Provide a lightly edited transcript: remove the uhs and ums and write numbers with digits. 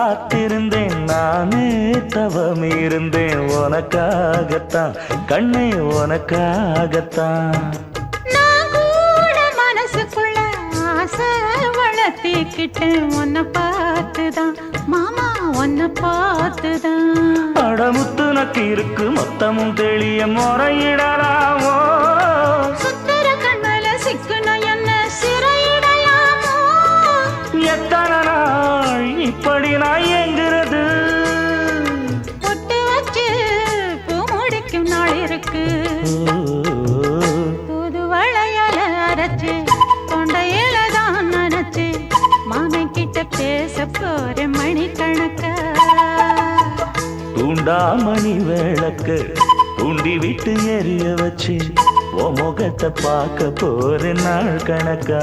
காத்திருந்தேன் நானே தவம் இருந்தேன் உனக்காகத்தான் கண்ணே உனக்காகத்தான் நான் கூட மனசுக்குள்ள ஆசை வளர்த்திக்கிட்டேன் உன்னை பார்த்துதான் மாமா உன்னை பார்த்துதான் அடமுத்து நக்கு இருக்கு மொத்தமும் தெளிய முறையிடலாமோ சுத்தர கண்மல சிக்குன என்ன சிறையிடையாமோ எத்தனை நாள் இப்படி நான் எங்கிறது பொட்டு வச்சு பூ முடிக்கும் நாள் இருக்கு புது வளையல அரைச்சு கொண்டையில தான் நினைச்சு மாமன் கிட்ட பேச போற மணிக்கணக்கா தூண்டாமணி விளக்கு தூண்டி விட்டு எரிய வச்சு உன் முகத்தை பார்க்க போற நாள் கணக்கா